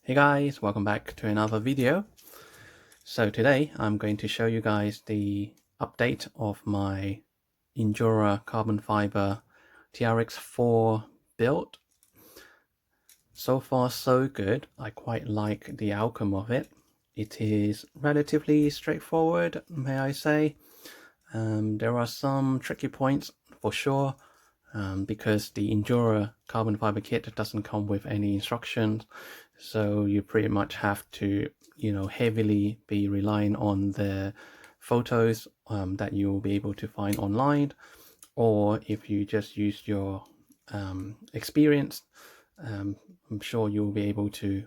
Hey guys, welcome back to another video. So today I'm going to show you guys the update of my Injora Carbon Fibre TRX-4 build. So far so good. I quite like the outcome of it. It is relatively straightforward, may I say. There are some tricky points for sure, because the Injora Carbon Fibre kit doesn't come with any instructions. So you pretty much have to, heavily be relying on the photos that you will be able to find online, or if you just use your experience, I'm sure you'll be able to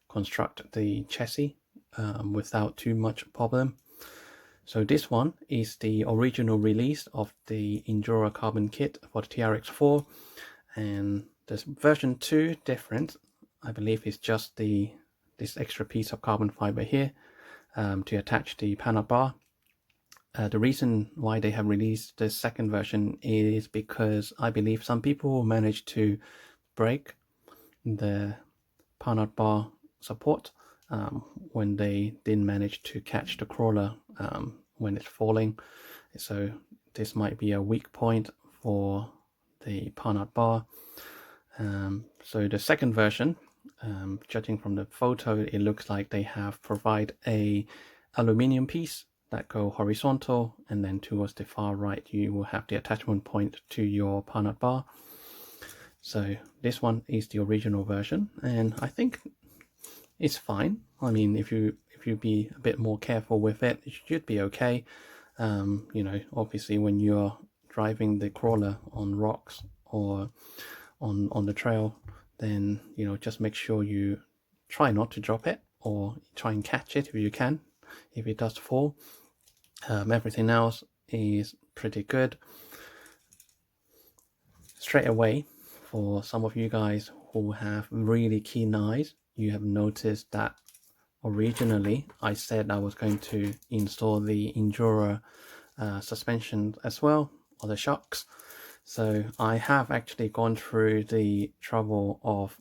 construct the chassis without too much problem. So this one is the original release of the Injora Carbon kit for the TRX-4, and there's version 2 difference. I believe it's just this extra piece of carbon fiber here to attach the panel bar. The reason why they have released the second version is because I believe some people managed to break the panel bar support when they didn't manage to catch the crawler when it's falling. So this might be a weak point for the panel bar. So the second version, judging from the photo, it looks like they have provided a aluminium piece that go horizontal, and then towards the far right you will have the attachment point to your panel bar. So this one is the original version, and I think it's fine. I mean, if you be a bit more careful with it, it should be okay. Obviously when you're driving the crawler on rocks or on the trail, then just make sure you try not to drop it, or try and catch it if you can, if it does fall. Everything else is pretty good. Straight away, for some of you guys who have really keen eyes, you have noticed that originally I said I was going to install the Injora suspension as well, or the shocks. So I have actually gone through the trouble of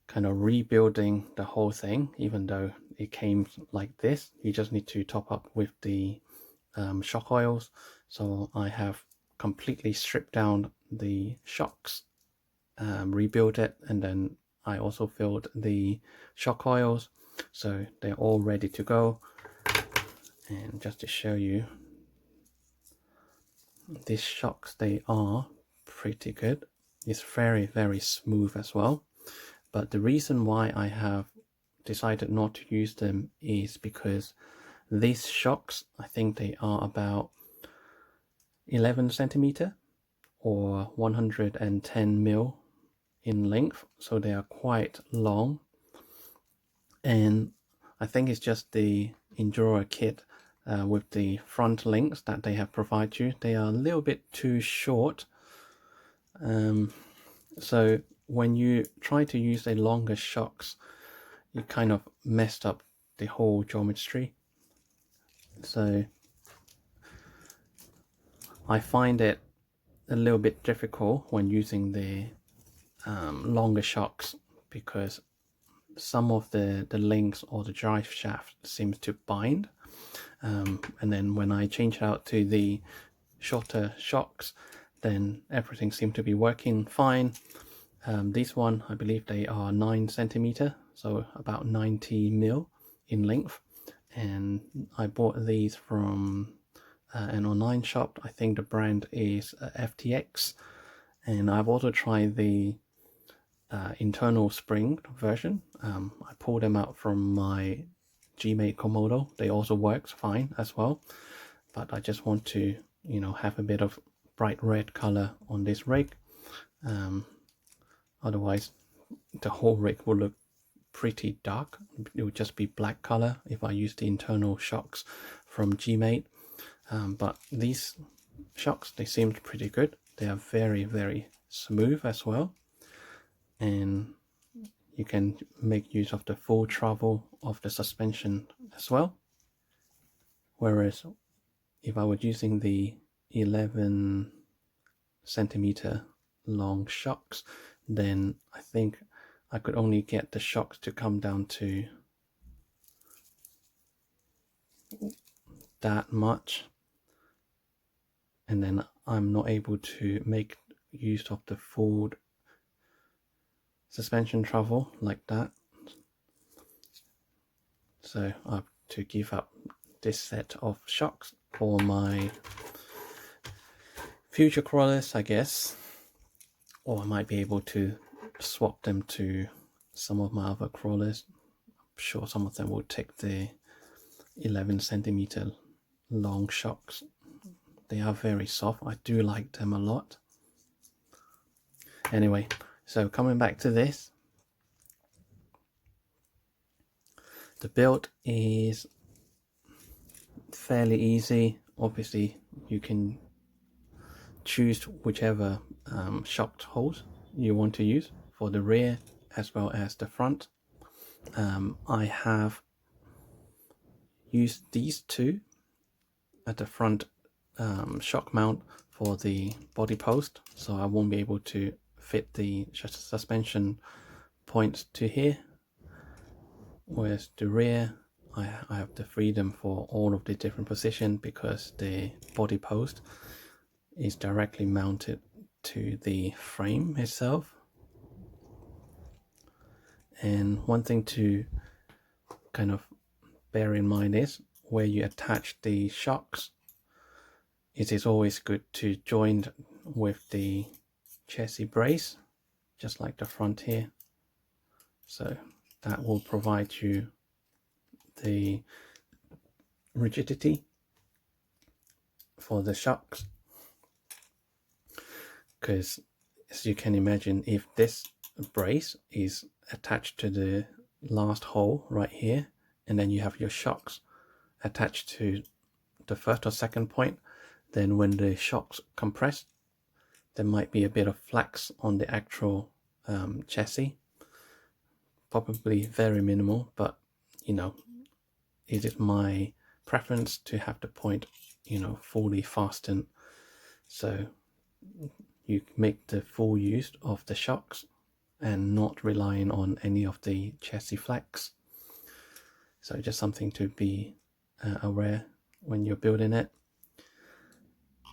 kind of rebuilding the whole thing, even though it came like this. You just need to top up with the shock oils. So I have completely stripped down the shocks, rebuilt it, and then I also filled the shock oils, so they're all ready to go. And just to show you, these shocks, they are pretty good. It's very smooth as well. But the reason why I have decided not to use them is because these shocks, I think they are about 11 centimeter or 110 mil in length, so they are quite long. And I think it's just the Injora kit with the front links that they have provided you, they are a little bit too short. So when you try to use a longer shocks, you kind of messed up the whole geometry. So I find it a little bit difficult when using the longer shocks, because some of the links or the drive shaft seems to bind, and then when I change out to the shorter shocks, then everything seemed to be working fine. This one, I believe they are 9 centimeter, so about 90 mil in length, and I bought these from an online shop. I think the brand is FTX, and I've also tried the internal spring version. I pulled them out from my G-Mate Komodo. They also works fine as well, but I just want to have a bit of bright red color on this rig. Otherwise the whole rig will look pretty dark. It would just be black color if I use the internal shocks from G-Mate. But these shocks, they seemed pretty good. They are very smooth as well, and you can make use of the full travel of the suspension as well. Whereas if I was using the 11 centimeter long shocks, then I think I could only get the shocks to come down to that much, and then I'm not able to make use of the full suspension travel like that. So I have to give up this set of shocks for my future crawlers, I guess, or I might be able to swap them to some of my other crawlers. I'm sure some of them will take the 11 centimeter long shocks. They are very soft. I do like them a lot. Anyway, so coming back to this, the build is fairly easy. Obviously, you can choose whichever shock holes you want to use for the rear as well as the front. I have used these two at the front shock mount for the body post, so I won't be able to fit the suspension points to here, whereas the rear I have the freedom for all of the different positions because the body post is directly mounted to the frame itself. And one thing to kind of bear in mind is where you attach the shocks, it is always good to join with the chassis brace, just like the front here. So that will provide you the rigidity for the shocks, because as you can imagine, if this brace is attached to the last hole right here, and then you have your shocks attached to the first or second point, then when the shocks compress, there might be a bit of flex on the actual chassis, probably very minimal, but you know, it is my preference to have the point, you know, fully fastened, so you make the full use of the shocks and not relying on any of the chassis flex. So just something to be aware when you're building it.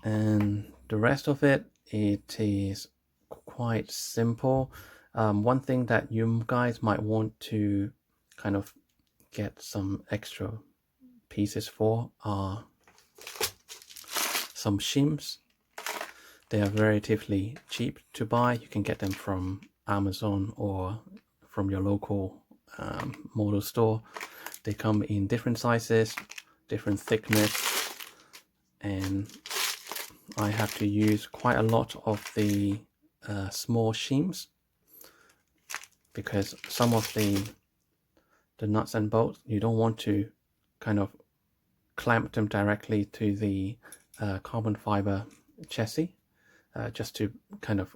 And the rest of it, it is quite simple. One thing that you guys might want to kind of get some extra pieces for are some shims. They are relatively cheap to buy. You can get them from Amazon or from your local model store. They come in different sizes, different thickness, and I have to use quite a lot of the small shims because some of the nuts and bolts, you don't want to kind of clamp them directly to the carbon fiber chassis, just to kind of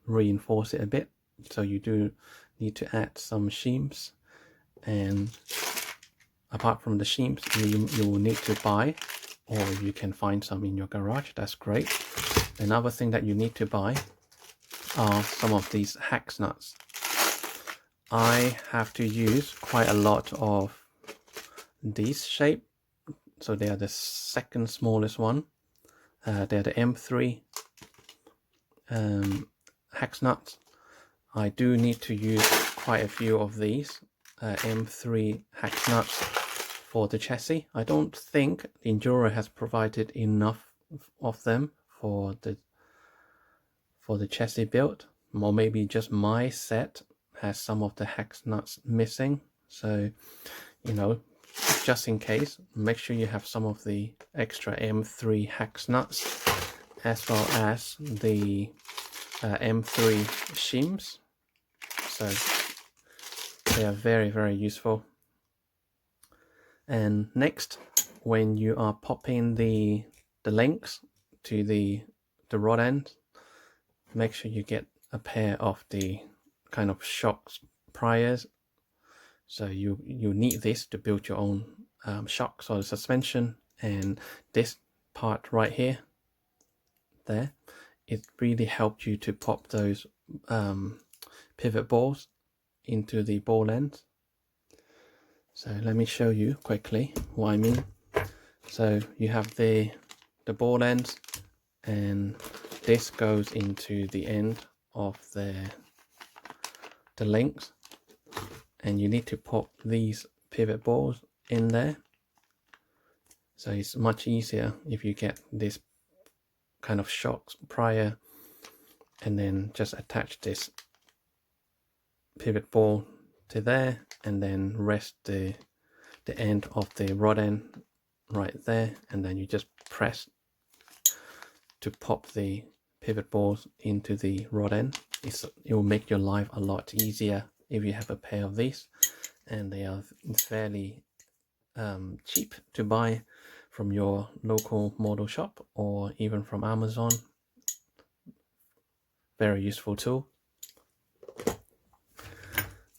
reinforce it a bit. So you do need to add some shims, and apart from the shims, you will need to buy, or you can find some in your garage. That's great. Another thing that you need to buy are some of these hex nuts. I have to use quite a lot of these shape, so they are the second smallest one. They're the M3 hex nuts. I do need to use quite a few of these M3 hex nuts for the chassis. I don't think Injora has provided enough of them for the chassis build, or maybe just my set has some of the hex nuts missing. So, you know, just in case, make sure you have some of the extra M3 hex nuts, as well as the M3 shims. So they are very, very useful. And next, when you are popping the links to the rod end, make sure you get a pair of the kind of shock pliers. So you need this to build your own shocks or the suspension. And this part right here, there, it really helped you to pop those pivot balls into the ball end. So let me show you quickly what I mean. So you have the ball end, and this goes into the end of the links, and you need to pop these pivot balls in there. So it's much easier if you get this kind of shocks prior, and then just attach this pivot ball to there, and then rest the end of the rod end right there, and then you just press to pop the pivot balls into the rod end. It will make your life a lot easier if you have a pair of these, and they are fairly cheap to buy from your local model shop or even from Amazon. Very useful tool.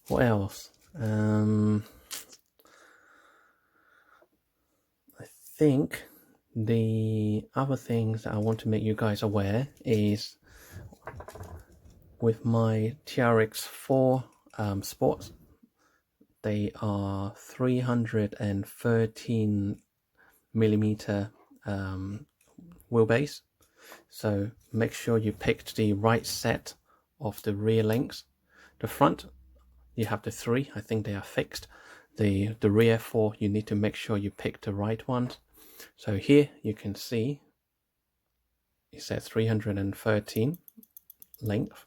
What else? I think the other things that I want to make you guys aware is with my TRX-4 Sports, they are 313 millimeter wheelbase. So make sure you picked the right set of the rear links. The front, you have the 3, I think they are fixed. The rear 4, you need to make sure you pick the right ones. So here you can see it says 313 length,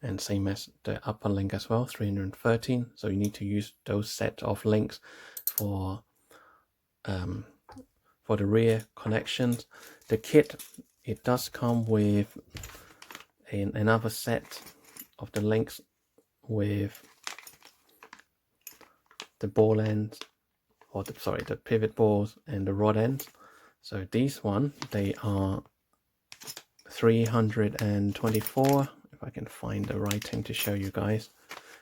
and same as the upper link as well, 313. So you need to use those set of links for the rear connections. The kit, it does come with another set of the links with the ball ends, or the pivot balls and the rod ends. So these one, they are 324. If I can find the writing to show you guys.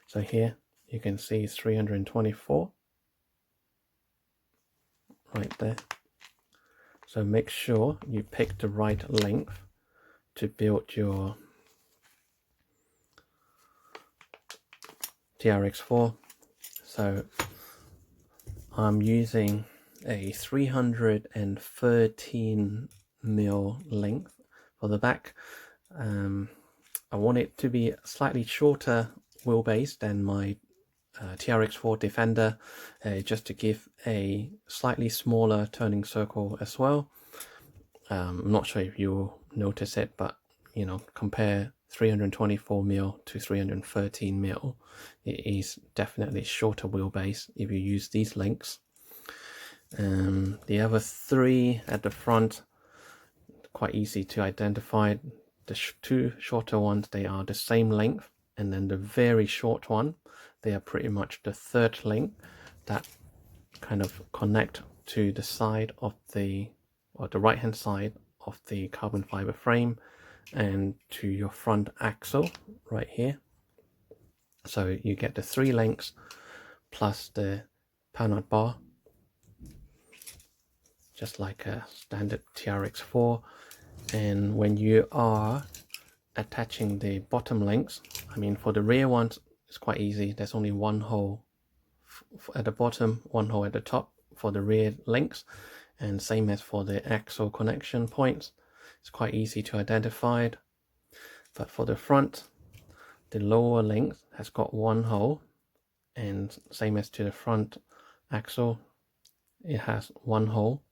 So here you can see 324 right there. So make sure you pick the right length to build your TRX-4. So I'm using a 313 mil length for the back. I want it to be slightly shorter wheelbase than my TRX-4 Defender, just to give a slightly smaller turning circle as well. I'm not sure if you'll notice it, but you know, compare 324 mil to 313 mil. It is definitely shorter wheelbase if you use these links. The other 3 at the front, quite easy to identify. The 2 shorter ones, they are the same length, and then the very short one, they are pretty much the 3rd link that kind of connect to the side of the right hand side of the carbon fiber frame and to your front axle right here. So you get the 3 links plus the panel bar, just like a standard TRX-4. And when you are attaching the bottom links, I mean, for the rear ones, it's quite easy. There's only one hole at the bottom, one hole at the top for the rear links, and same as for the axle connection points. It's quite easy to identify. But for the front, the lower link has got one hole, and same as to the front axle, it has one hole.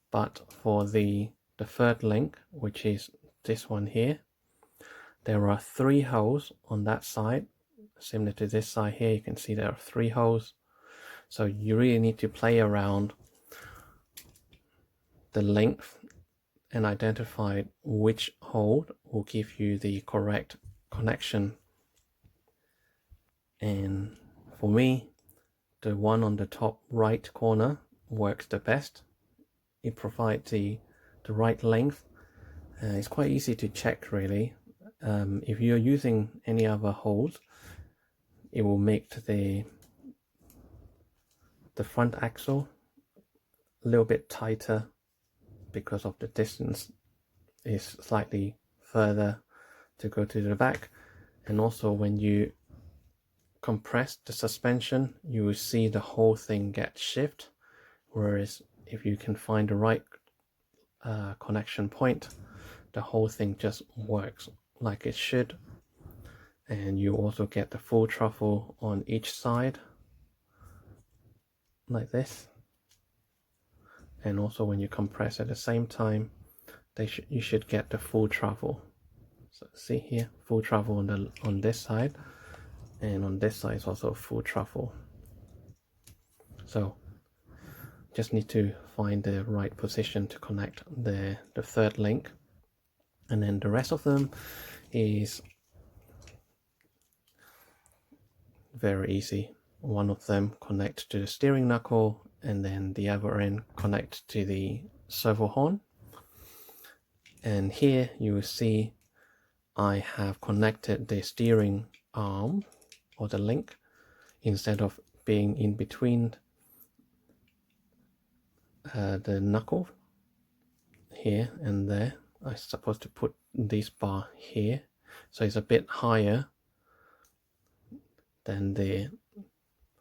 But for the 3rd link, which is this one here, there are 3 holes on that side. Similar to this side here, you can see there are 3 holes. So you really need to play around the length and identify which hole will give you the correct connection. And for me, the one on the top right corner works the best. It provides the right length. It's quite easy to check, really. If you're using any other holes, it will make the front axle a little bit tighter because of the distance is slightly further to go to the back. And also when you compress the suspension, you will see the whole thing get shift, whereas if you can find the right connection point, the whole thing just works like it should. And you also get the full throttle on each side like this, and also when you compress at the same time, you should get the full throttle. So see here, full throttle on this side, and on this side is also full throttle. So just need to find the right position to connect the third link, and then the rest of them is very easy. One of them connects to the steering knuckle, and then the other end connects to the servo horn. And here you will see I have connected the steering arm or the link, instead of being in between the knuckle here and there. I'm supposed to put this bar here, so it's a bit higher than the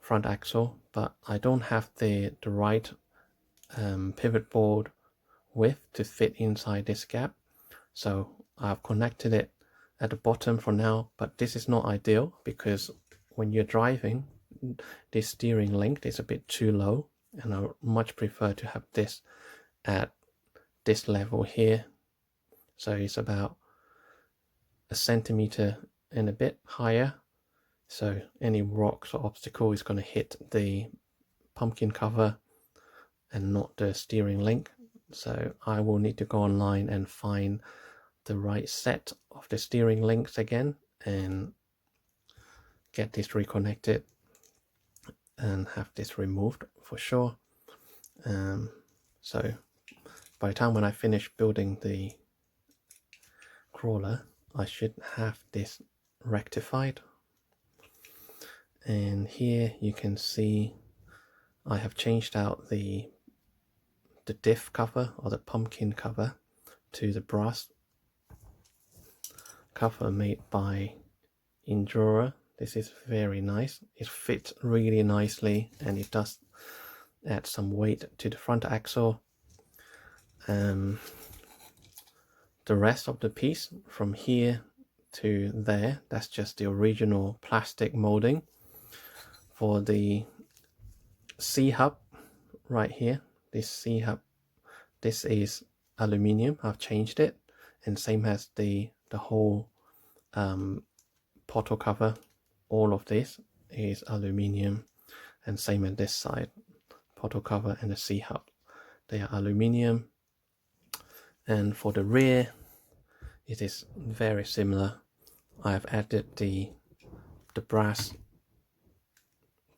front axle, but I don't have the right pivot board width to fit inside this gap, so I've connected it at the bottom for now. But this is not ideal, because when you're driving, this steering link is a bit too low, and I much prefer to have this at this level here. So it's about a centimeter and a bit higher, so any rocks or obstacle is going to hit the pumpkin cover and not the steering link. So I will need to go online and find the right set of the steering links again and get this reconnected and have this removed for sure. So by the time when I finish building the crawler, I should have this rectified. And here you can see I have changed out the diff cover, or the pumpkin cover, to the brass cover made by Injora. This is very nice. It fits really nicely, and it does add some weight to the front axle. The rest of the piece from here to there, that's just the original plastic molding. For the C-hub right here, this C-hub, this is aluminium. I've changed it, and same as the whole portal cover. All of this is aluminium, and same on this side, portal cover and the C-hub, they are aluminium. And for the rear, it is very similar. I have added the brass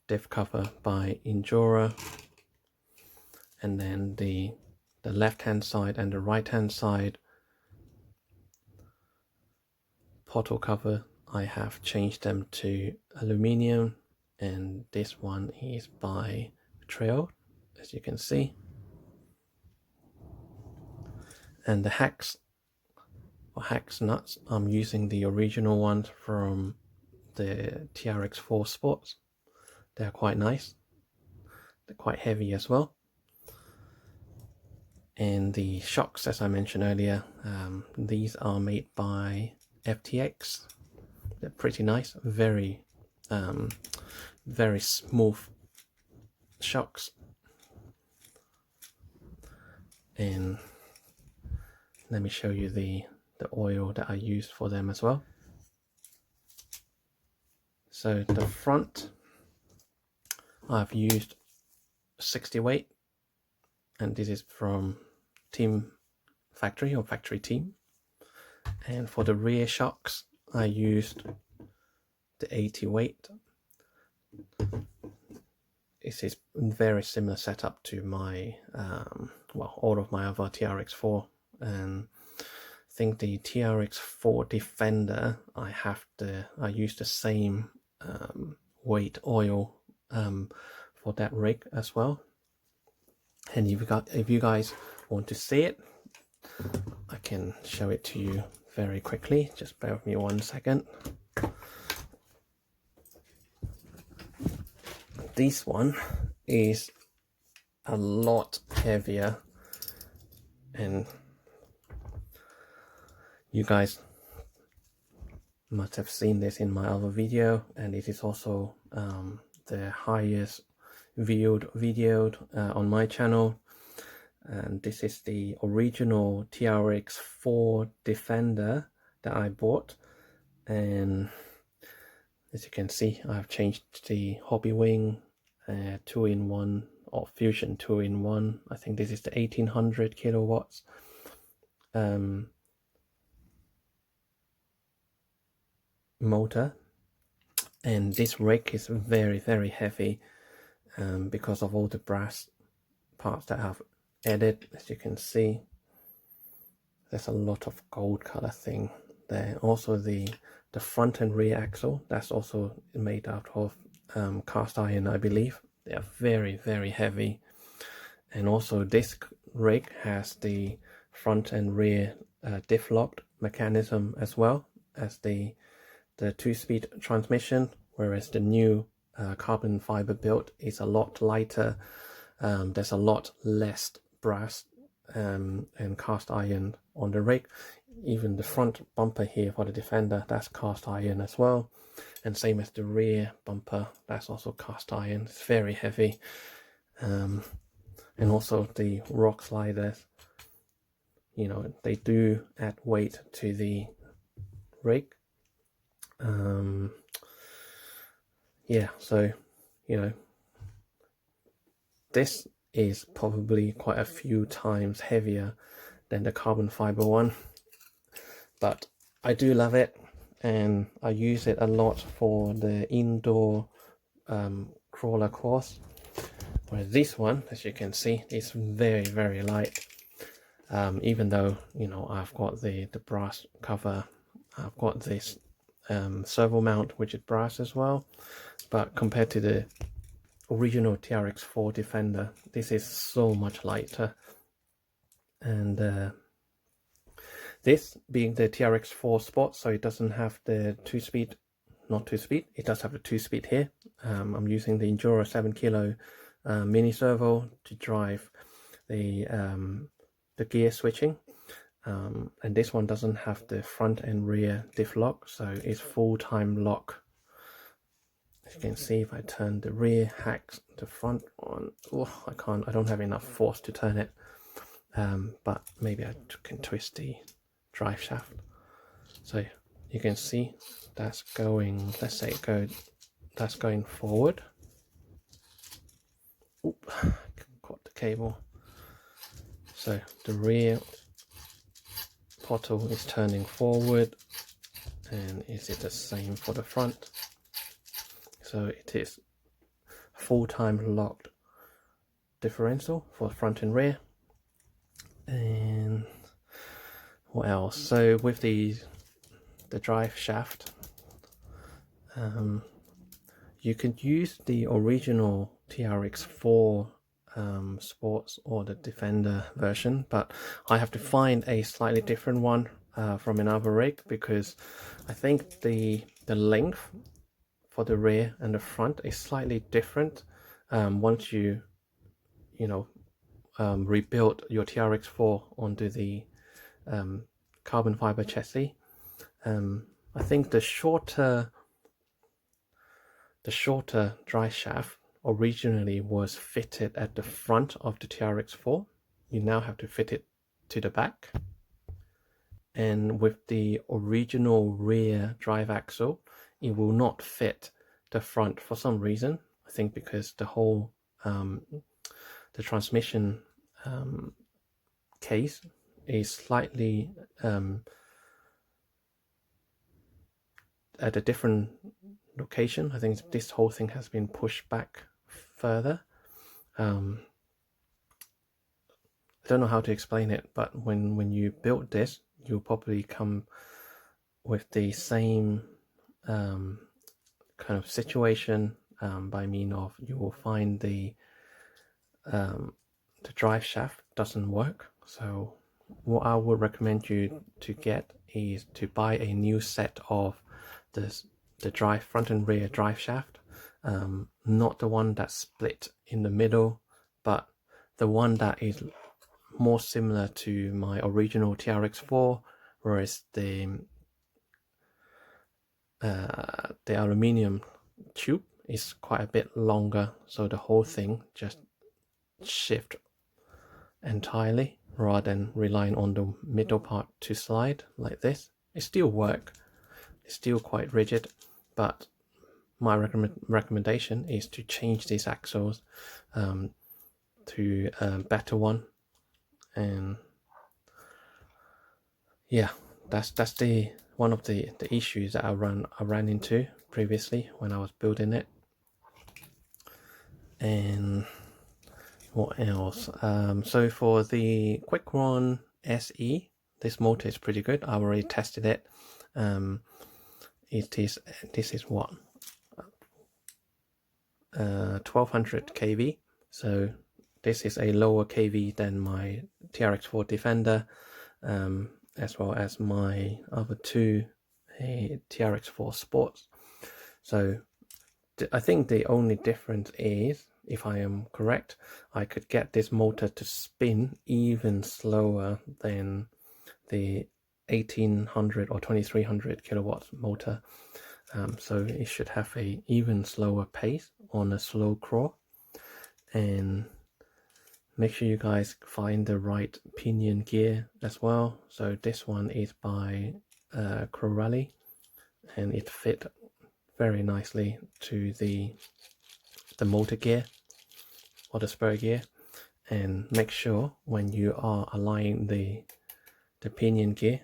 diff cover by Injora, and then the left hand side and the right hand side portal cover, I have changed them to aluminium, and this one is by Trail, as you can see. And the hex nuts, I'm using the original ones from the TRX-4 Sports. They're quite nice. They're quite heavy as well. And the shocks, as I mentioned earlier, these are made by FTX. They're pretty nice, very smooth shocks. And let me show you the oil that I used for them as well. So the front, I've used 60 weight, and this is from Team Factory or Factory Team. And for the rear shocks, I used the 80 weight. This is very similar setup to my well, all of my other TRX-4, and I think the TRX-4 Defender, I used the same weight oil for that rig as well. And if you guys want to see it, I can show it to you very quickly. Just bear with me 1 second. this one is a lot heavier, and you guys must have seen this in my other video, and it is also the highest viewed video on my channel. And this is the original TRX-4 Defender that I bought, and as you can see, I've changed the hobby wing 2-in-1 or Fusion 2-in-1. I think this is the 1800 kilowatts motor, and this rig is very heavy because of all the brass parts that I've added. As you can see, there's a lot of gold color thing there. Also the front and rear axle, that's also made out of cast iron, I believe. They are very heavy. And also this rig has the front and rear diff lock mechanism, as well as the 2-speed transmission, whereas the new carbon fiber build is a lot lighter. There's a lot less brass and cast iron on the rig. Even the front bumper here for the Defender, that's cast iron as well, and same as the rear bumper, that's also cast iron. It's very heavy. And also the rock sliders, you know, they do add weight to the rig. Yeah, so you know, this is probably quite a few times heavier than the carbon fiber one, but I do love it, and I use it a lot for the indoor crawler course, whereas this one, as you can see, is very light. Even though, you know, I've got the brass cover, I've got this servo mount which is brass as well, but compared to the original TRX-4 Defender, this is so much lighter. And this being the TRX-4 Sport, so it doesn't have the 2-speed, not 2-speed, it does have a 2-speed here. I'm using the Injora 7 kilo mini servo to drive the gear switching, and this one doesn't have the front and rear diff lock, so it's full-time lock. As you can see, if I turn the rear hacks the front on, oh, I don't have enough force to turn it, but maybe I can twist the drive shaft. So you can see that's going, let's say that's going forward. Oop, caught the cable. So the rear portal is turning forward, and is it the same for the front? So it is full-time locked differential for front and rear. And what else? So with the drive shaft, you could use the original TRX-4 Sports or the Defender version, but I have to find a slightly different one from another rig, because I think the length for the rear and the front is slightly different once you rebuild your TRX-4 onto the carbon fiber chassis. I think the shorter drive shaft originally was fitted at the front of the TRX-4. You now have to fit it to the back. And with the original rear drive axle, it will not fit the front for some reason. I think because the whole the transmission case is slightly at a different location. I think this whole thing has been pushed back further. I don't know how to explain it, but when you build this, you'll probably come with the same kind of situation by mean of you will find the drive shaft doesn't work. So what I would recommend you to get is to buy a new set of the front and rear drive shaft, not the one that's split in the middle, but the one that is more similar to my original TRX-4, whereas the aluminium tube is quite a bit longer, so the whole thing just shift entirely rather than relying on the middle part to slide like this. It still works, it's still quite rigid, but my recommendation is to change these axles to a better one. And yeah, that's the one of the issues that I ran into previously when I was building it. And what else? So for the Quick Run SE, this motor is pretty good. I already tested it. This is what 1200 kV. So this is a lower kV than my TRX-4 Defender, as well as my other two TRX-4 Sports. So I think the only difference is, if I am correct, I could get this motor to spin even slower than the 1800 or 2300 kilowatts motor. So it should have a even slower pace on a slow crawl. And make sure you guys find the right pinion gear as well. So this one is by Crowley, and it fit very nicely to the motor gear or the spur gear. And make sure when you are aligning the pinion gear,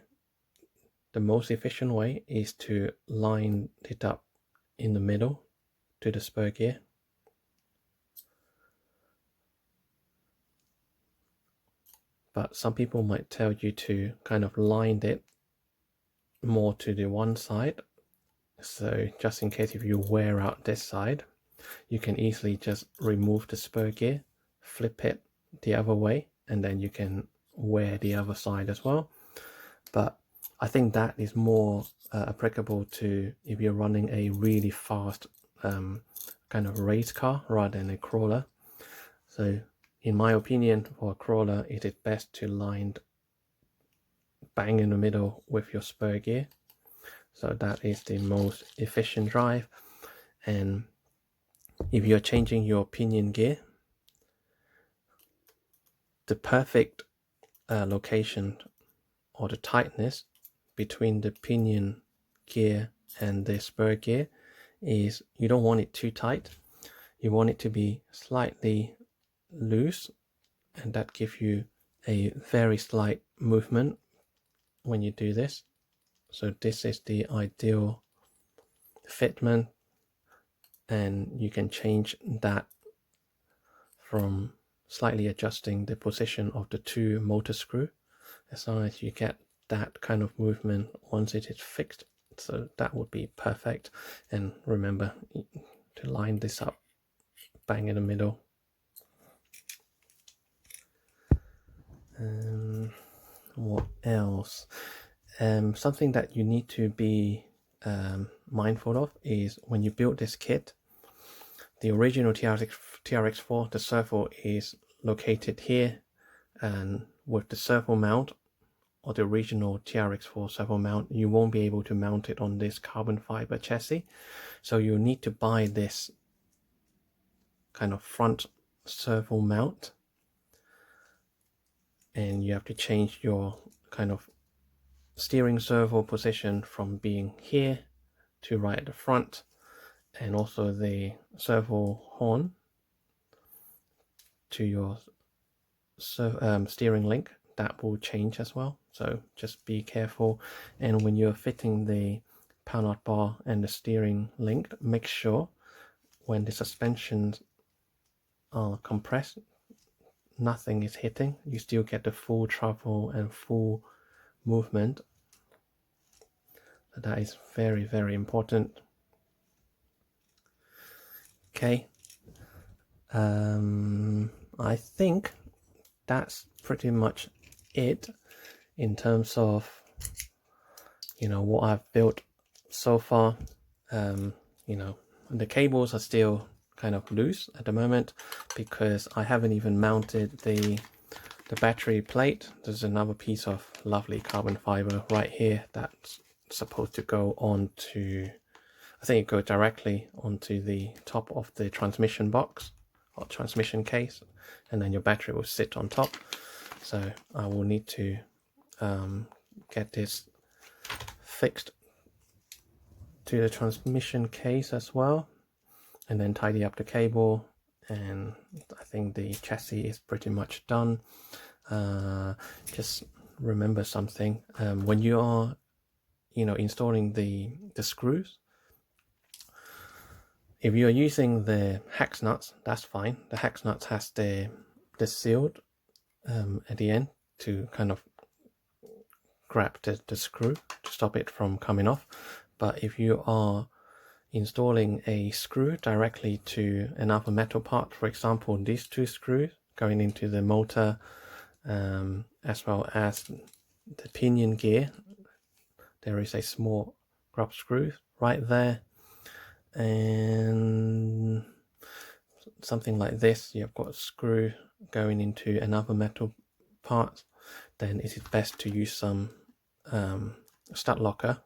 the most efficient way is to line it up in the middle to the spur gear. But some people might tell you to kind of line it more to the one side. So just in case if you wear out this side, you can easily just remove the spur gear, flip it the other way, and then you can wear the other side as well. But I think that is more applicable to if you're running a really fast kind of race car rather than a crawler. So in my opinion, for a crawler, it is best to line bang in the middle with your spur gear. So that is the most efficient drive. And if you're changing your pinion gear, the perfect location or the tightness between the pinion gear and the spur gear is, you don't want it too tight. You want it to be slightly loose, and that gives you a very slight movement when you do this. So this is the ideal fitment, and you can change that from slightly adjusting the position of the two motor screw, as long as you get that kind of movement once it is fixed. So that would be perfect. And remember to line this up bang in the middle. What else? Something that you need to be mindful of is when you build this kit, the original TRX-4, the servo is located here, and with the servo mount or the original TRX-4 servo mount, you won't be able to mount it on this carbon fiber chassis. So you need to buy this kind of front servo mount, and you have to change your kind of steering servo position from being here to right at the front, and also the servo horn to your steering link, that will change as well. So just be careful. And when you're fitting the panel bar and the steering link, make sure when the suspensions are compressed, nothing is hitting. You still get the full travel and full movement. So that is very, very important. Okay, I think that's pretty much it in terms of, you know, what I've built so far. You know, the cables are still kind of loose at the moment because I haven't even mounted the battery plate. There's another piece of lovely carbon fiber right here that's supposed to go onto, I think it goes directly onto the top of the transmission box or transmission case, and then your battery will sit on top. So I will need to get this fixed to the transmission case as well, and then tidy up the cable, and I think the chassis is pretty much done. Just remember something, when you are installing the screws, if you are using the hex nuts, that's fine. The hex nuts has the sealed at the end to kind of grab the screw to stop it from coming off. But if you are installing a screw directly to another metal part, for example these two screws going into the motor, as well as the pinion gear, there is a small grub screw right there, and something like this, you've got a screw going into another metal part, then it is best to use some stud locker,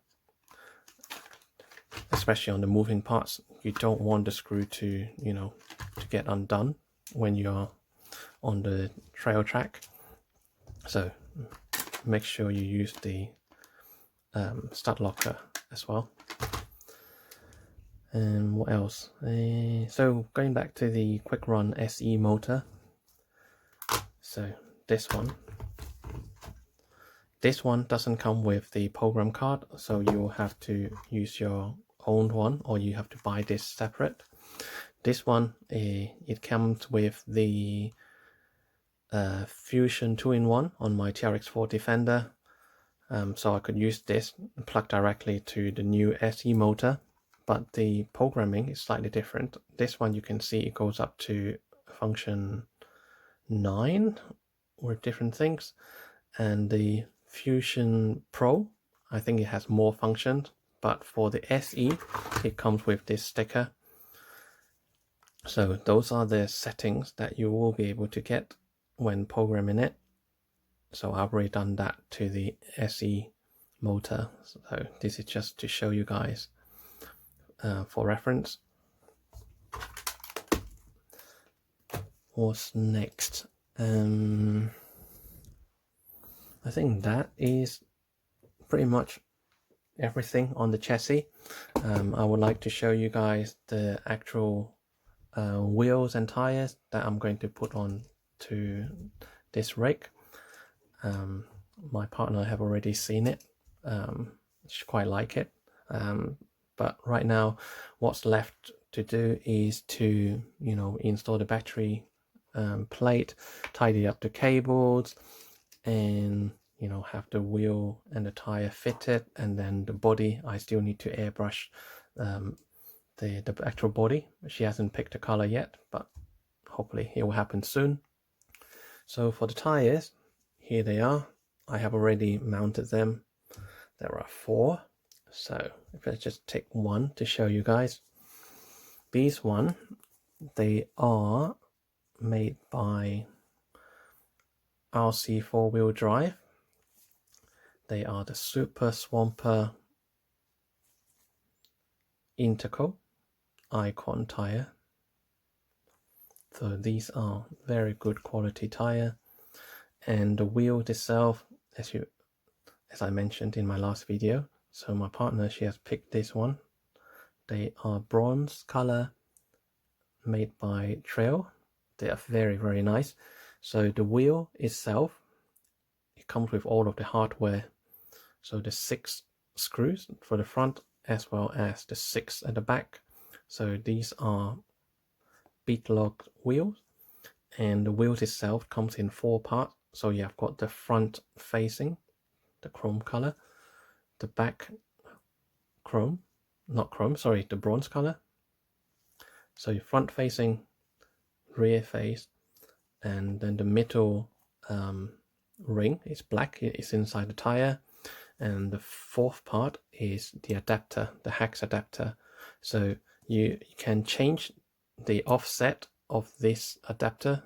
especially on the moving parts. You don't want the screw to to get undone when you're on the trail track, so make sure you use the stud locker as well. And what else? So going back to the quick run SE motor, so this one doesn't come with the program card, so you'll have to use your own one, or you have to buy this separate. This one, it comes with the Fusion 2-in-1 on my TRX-4 Defender, so I could use this and plug directly to the new SE motor, but the programming is slightly different. This one, you can see it goes up to function 9 with different things, and the Fusion Pro, I think it has more functions, but for the SE it comes with this sticker. So those are the settings that you will be able to get when programming it. So I've already done that to the SE motor, so this is just to show you guys for reference. What's next? I think that is pretty much everything on the chassis. I would like to show you guys the actual wheels and tires that I'm going to put on to this rig. My partner have already seen it. She quite like it, but right now what's left to do is to install the battery plate, tidy up the cables, and have the wheel and the tire fitted, and then the body I still need to airbrush the actual body. She hasn't picked a color yet, but hopefully it will happen soon. So for the tires, here they are. I have already mounted them. There are 4, so if I just take one to show you guys, these one, they are made by RC 4-wheel drive. They are the Super Swamper Interco Icon tire. So these are very good quality tire, and the wheel itself, as I mentioned in my last video, so my partner, she has picked this one. They are bronze color, made by Trail. They are very, very nice. So the wheel itself, it comes with all of the hardware, so the 6 screws for the front as well as the 6 at the back. So these are bead locked wheels, and the wheels itself comes in 4 parts. So you have got the front facing, the chrome color, the back chrome, not chrome, sorry, the bronze color. So your front facing, rear face, and then the middle ring is black, it's inside the tire, and the 4th part is the adapter, the hex adapter. So You can change the offset of this adapter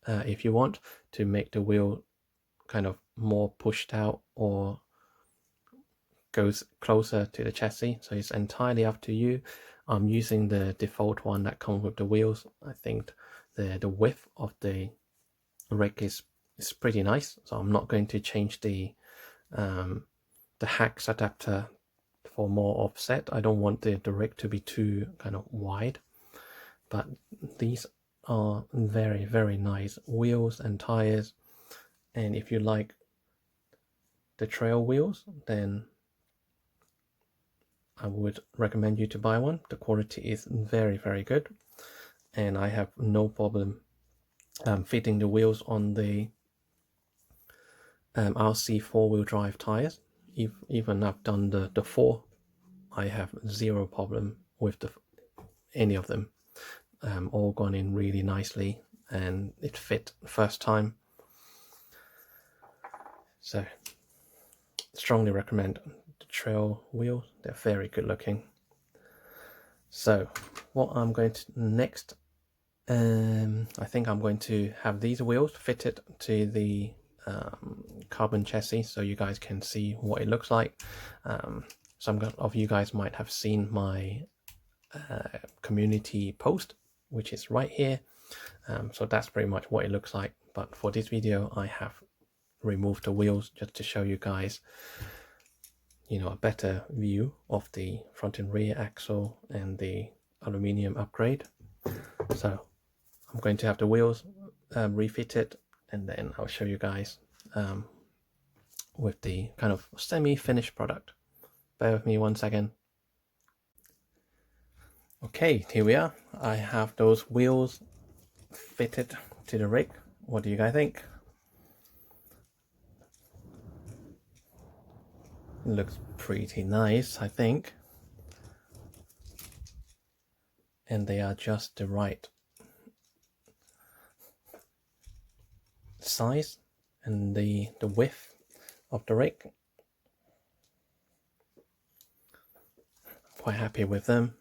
if you want to make the wheel kind of more pushed out or goes closer to the chassis, so it's entirely up to you. I'm using the default one that comes with the wheels. I think the width of the rig is pretty nice, so I'm not going to change the hex adapter for more offset. I don't want the rig to be too kind of wide, but these are very, very nice wheels and tires. And if you like the trail wheels, then I would recommend you to buy one. The quality is very, very good, and I have no problem fitting the wheels on the RC four-wheel drive tires. Even I've done the 4, I have zero problem with any of them. All gone in really nicely, and it fit first time. So strongly recommend the trail wheels. They're very good looking. So what I'm going to next, I think I'm going to have these wheels fitted to the carbon chassis so you guys can see what it looks like. Some of you guys might have seen my community post, which is right here. So that's pretty much what it looks like, but for this video I have removed the wheels just to show you guys, you know, a better view of the front and rear axle and the aluminium upgrade. So I'm going to have the wheels refitted, and then I'll show you guys with the kind of semi-finished product. Bear with me 1 second. Okay, here we are. I have those wheels fitted to the rig. What do you guys think? Looks pretty nice, I think. And they are just the right size and the width of the rig. Quite happy with them,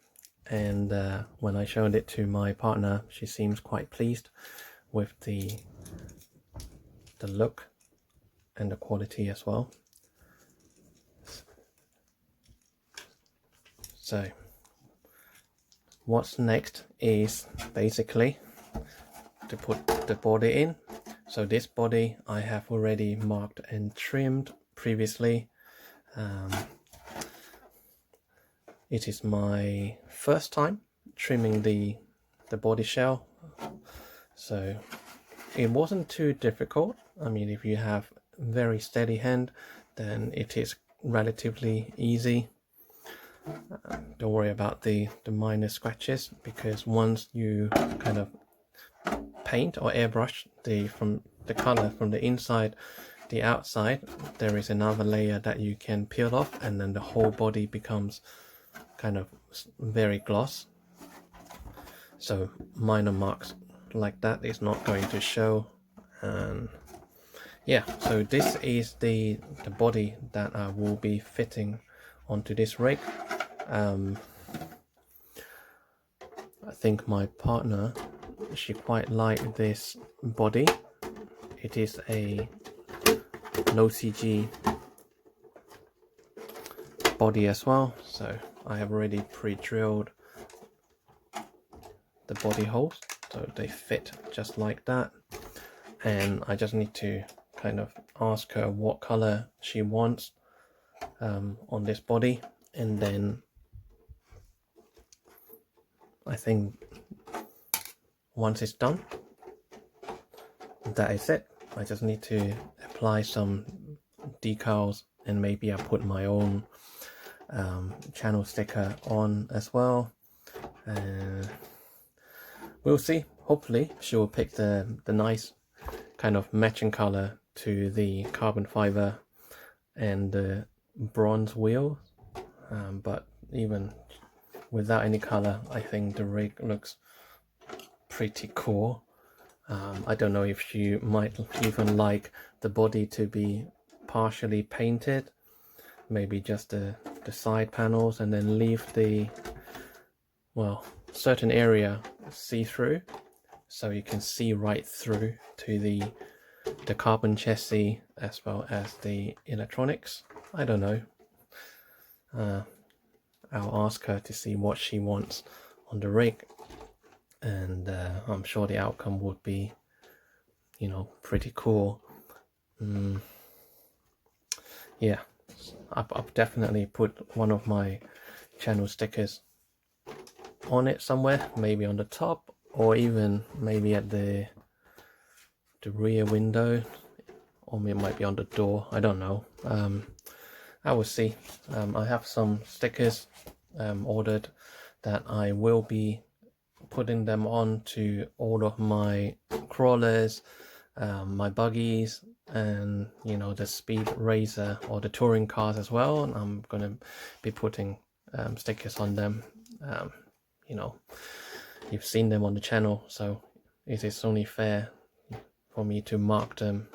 and when I showed it to my partner, she seems quite pleased with the look and the quality as well. So what's next is basically to put the body in. So this body I have already marked and trimmed previously. It is my first time trimming the body shell, so it wasn't too difficult. I mean, if you have very steady hand, then it is relatively easy. Don't worry about the minor scratches, because once you kind of paint or airbrush from the color from the inside the outside, there is another layer that you can peel off, and then the whole body becomes kind of very gloss. So minor marks like that is not going to show. And yeah, so this is the body that I will be fitting onto this rig. I think my partner, she quite liked this body. It is a low CG body as well, so I have already pre-drilled the body holes so they fit just like that, and I just need to kind of ask her what color she wants on this body, and then I think once it's done, that is it. I just need to apply some decals, and maybe I put my own channel sticker on as well. We'll see. Hopefully she will pick the nice kind of matching color to the carbon fiber and the bronze wheel, but even without any color, I think the rig looks pretty cool. I don't know if you might even like the body to be partially painted, maybe just the side panels, and then leave the well, certain area see-through, so you can see right through to the carbon chassis as well as the electronics. I don't know. I'll ask her to see what she wants on the rig, and I'm sure the outcome would be, you know, pretty cool. Yeah, I've definitely put one of my channel stickers on it somewhere, maybe on the top, or even maybe at the rear window, or it might be on the door. I don't know. I will see. I have some stickers ordered that I will be putting them on to all of my crawlers, my buggies, and you know, the speed racer or the touring cars as well. And I'm gonna be putting stickers on them. You know, you've seen them on the channel, so it is only fair for me to mark them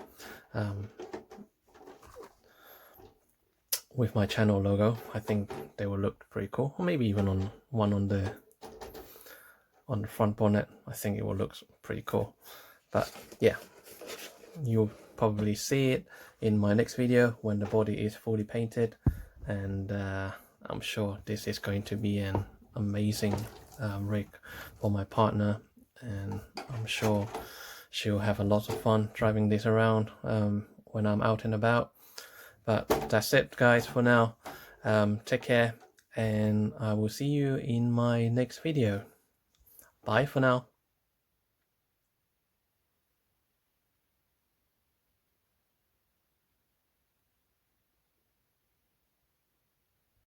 with my channel logo. I think they will look pretty cool, or maybe even on one on the front bonnet. I think it will look pretty cool. But yeah, you'll probably see it in my next video when the body is fully painted, and I'm sure this is going to be an amazing rig for my partner, and I'm sure she'll have a lot of fun driving this around when I'm out and about. But that's it, guys, for now. Take care, and I will see you in my next video. Bye for now.